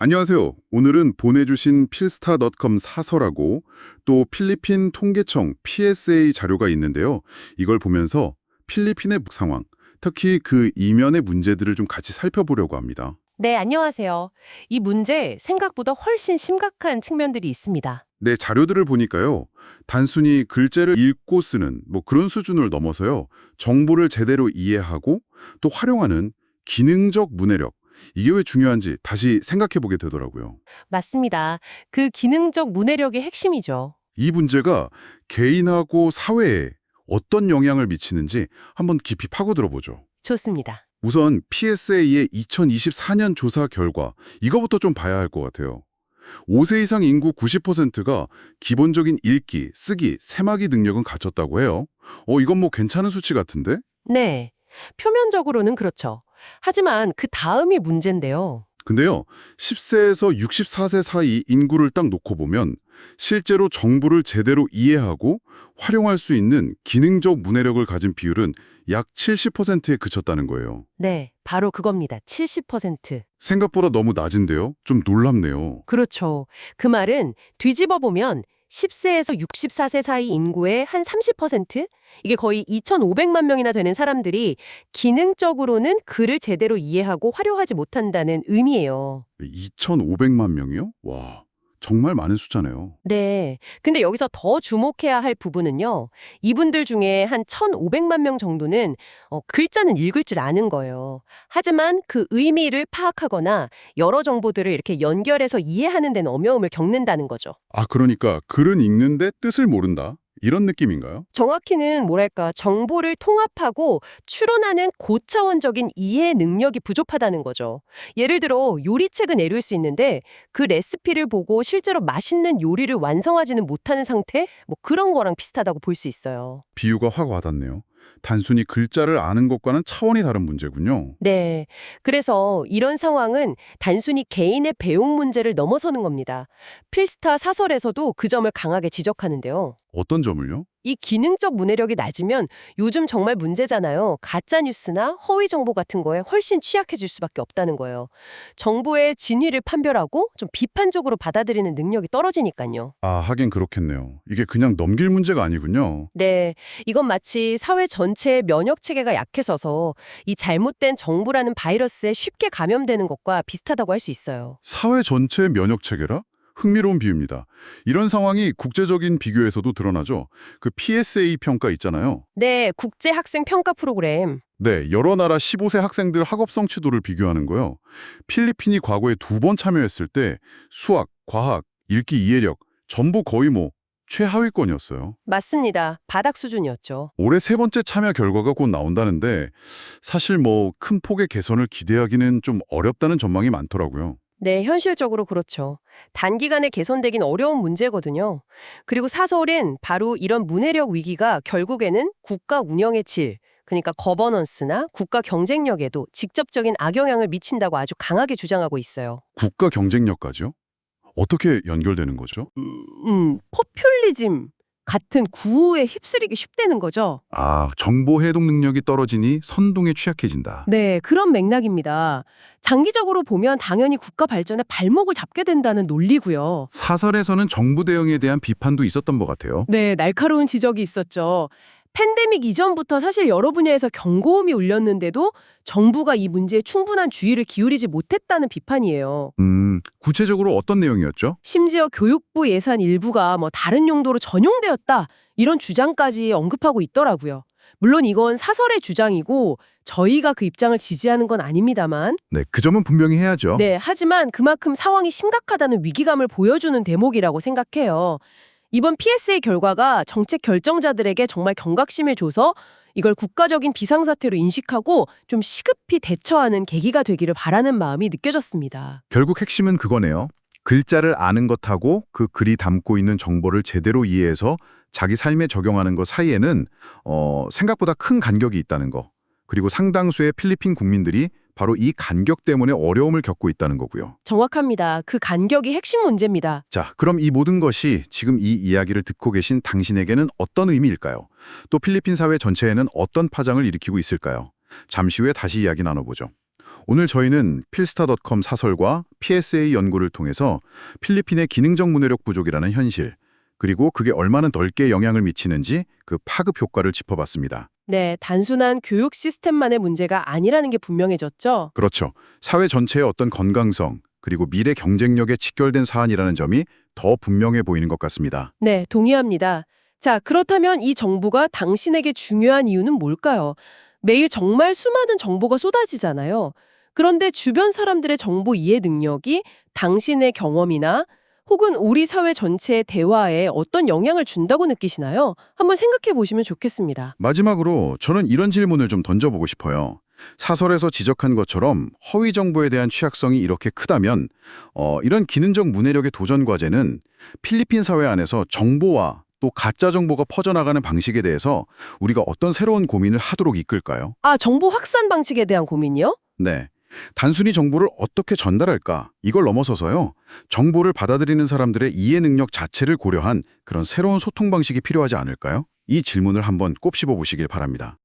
안녕하세요. 오늘은 보내주신 필스타.com 사설하고 또 필리핀 통계청 PSA 자료가 있는데요. 이걸 보면서 필리핀의 상황, 특히 그 이면의 문제들을 좀 같이 살펴보려고 합니다. 네, 안녕하세요. 이 문제 생각보다 훨씬 심각한 측면들이 있습니다. 네, 자료들을 보니까요. 단순히 글자를 읽고 쓰는 그런 수준을 넘어서요. 정보를 제대로 이해하고 또 활용하는 기능적 문해력, 이게 왜 중요한지 다시 생각해 보게 되더라고요. 맞습니다. 그 기능적 문해력의 핵심이죠. 이 문제가 개인하고 사회에 어떤 영향을 미치는지 한번 깊이 파고들어 보죠. 좋습니다. 우선 PSA의 2024년 조사 결과, 이거부터 좀 봐야 할 것 같아요. 5세 이상 인구 90%가 기본적인 읽기, 쓰기, 세마기 능력은 갖췄다고 해요. 이건 괜찮은 수치 같은데? 네, 표면적으로는 그렇죠. 하지만 그 다음이 문제인데요. 근데요, 10세에서 64세 사이 인구를 딱 놓고 보면 실제로 정보를 제대로 이해하고 활용할 수 있는 기능적 문해력을 가진 비율은 약 70%에 그쳤다는 거예요. 네, 바로 그겁니다. 70%. 생각보다 너무 낮은데요? 좀 놀랍네요. 그렇죠. 그 말은 뒤집어 보면 10세에서 64세 사이 인구의 한 30%? 이게 거의 2,500만 명이나 되는 사람들이 기능적으로는 글을 제대로 이해하고 활용하지 못한다는 의미예요. 2,500만 명이요? 와, 정말 많은 숫자네요. 네. 근데 여기서 더 주목해야 할 부분은요. 이분들 중에 한 1,500만 명 정도는 글자는 읽을 줄 아는 거예요. 하지만 그 의미를 파악하거나 여러 정보들을 이렇게 연결해서 이해하는 데는 어려움을 겪는다는 거죠. 아, 그러니까 글은 읽는데 뜻을 모른다? 이런 느낌인가요? 정확히는 뭐랄까, 정보를 통합하고 추론하는 고차원적인 이해 능력이 부족하다는 거죠. 예를 들어 요리책은 내릴 수 있는데 그 레시피를 보고 실제로 맛있는 요리를 완성하지는 못하는 상태? 그런 거랑 비슷하다고 볼 수 있어요. 비유가 확 와닿네요. 단순히 글자를 아는 것과는 차원이 다른 문제군요. 네. 그래서 이런 상황은 단순히 개인의 배움 문제를 넘어서는 겁니다. 필스타 사설에서도 그 점을 강하게 지적하는데요. 어떤 점을요? 이 기능적 문해력이 낮으면 요즘 정말 문제잖아요. 가짜 뉴스나 허위 정보 같은 거에 훨씬 취약해질 수밖에 없다는 거예요. 정보의 진위를 판별하고 좀 비판적으로 받아들이는 능력이 떨어지니까요. 아, 하긴 그렇겠네요. 이게 그냥 넘길 문제가 아니군요. 네, 이건 마치 사회 전체의 면역 체계가 약해져서 이 잘못된 정보라는 바이러스에 쉽게 감염되는 것과 비슷하다고 할 수 있어요. 사회 전체의 면역 체계라? 흥미로운 비유입니다. 이런 상황이 국제적인 비교에서도 드러나죠. 그 PSA 평가 있잖아요. 네, 국제 학생 평가 프로그램. 네, 여러 나라 15세 학생들 학업 성취도를 비교하는 거요. 필리핀이 과거에 2번 참여했을 때 수학, 과학, 읽기 이해력 전부 거의 최하위권이었어요. 맞습니다. 바닥 수준이었죠. 올해 3번째 참여 결과가 곧 나온다는데 사실 큰 폭의 개선을 기대하기는 좀 어렵다는 전망이 많더라고요. 네, 현실적으로 그렇죠. 단기간에 개선되긴 어려운 문제거든요. 그리고 사설은 바로 이런 문해력 위기가 결국에는 국가 운영의 질, 그러니까 거버넌스나 국가 경쟁력에도 직접적인 악영향을 미친다고 아주 강하게 주장하고 있어요. 국가 경쟁력까지요? 어떻게 연결되는 거죠? 포퓰리즘 같은 구호에 휩쓸리기 쉽다는 거죠. 아, 정보 해독 능력이 떨어지니 선동에 취약해진다. 네, 그런 맥락입니다. 장기적으로 보면 당연히 국가 발전에 발목을 잡게 된다는 논리고요. 사설에서는 정부 대응에 대한 비판도 있었던 것 같아요. 네, 날카로운 지적이 있었죠. 팬데믹 이전부터 사실 여러 분야에서 경고음이 울렸는데도 정부가 이 문제에 충분한 주의를 기울이지 못했다는 비판이에요. 구체적으로 어떤 내용이었죠? 심지어 교육부 예산 일부가 다른 용도로 전용되었다, 이런 주장까지 언급하고 있더라고요. 물론 이건 사설의 주장이고 저희가 그 입장을 지지하는 건 아닙니다만. 네, 그 점은 분명히 해야죠. 네, 하지만 그만큼 상황이 심각하다는 위기감을 보여주는 대목이라고 생각해요. 이번 PSA 결과가 정책 결정자들에게 정말 경각심을 줘서 이걸 국가적인 비상사태로 인식하고 좀 시급히 대처하는 계기가 되기를 바라는 마음이 느껴졌습니다. 결국 핵심은 그거네요. 글자를 아는 것하고 그 글이 담고 있는 정보를 제대로 이해해서 자기 삶에 적용하는 것 사이에는 생각보다 큰 간격이 있다는 거. 그리고 상당수의 필리핀 국민들이 바로 이 간격 때문에 어려움을 겪고 있다는 거고요. 정확합니다. 그 간격이 핵심 문제입니다. 자, 그럼 이 모든 것이 지금 이 이야기를 듣고 계신 당신에게는 어떤 의미일까요? 또 필리핀 사회 전체에는 어떤 파장을 일으키고 있을까요? 잠시 후에 다시 이야기 나눠보죠. 오늘 저희는 필스타.com 사설과 PSA 연구를 통해서 필리핀의 기능적 문해력 부족이라는 현실, 그리고 그게 얼마나 넓게 영향을 미치는지 그 파급 효과를 짚어봤습니다. 네, 단순한 교육 시스템만의 문제가 아니라는 게 분명해졌죠. 그렇죠. 사회 전체의 어떤 건강성, 그리고 미래 경쟁력에 직결된 사안이라는 점이 더 분명해 보이는 것 같습니다. 네, 동의합니다. 자, 그렇다면 이 정보가 당신에게 중요한 이유는 뭘까요? 매일 정말 수많은 정보가 쏟아지잖아요. 그런데 주변 사람들의 정보 이해 능력이 당신의 경험이나 혹은 우리 사회 전체의 대화에 어떤 영향을 준다고 느끼시나요? 한번 생각해 보시면 좋겠습니다. 마지막으로 저는 이런 질문을 좀 던져보고 싶어요. 사설에서 지적한 것처럼 허위 정보에 대한 취약성이 이렇게 크다면 이런 기능적 문해력의 도전 과제는 필리핀 사회 안에서 정보와 또 가짜 정보가 퍼져나가는 방식에 대해서 우리가 어떤 새로운 고민을 하도록 이끌까요? 아, 정보 확산 방식에 대한 고민이요? 네. 단순히 정보를 어떻게 전달할까? 이걸 넘어서서요. 정보를 받아들이는 사람들의 이해 능력 자체를 고려한 그런 새로운 소통 방식이 필요하지 않을까요? 이 질문을 한번 꼽씹어 보시길 바랍니다.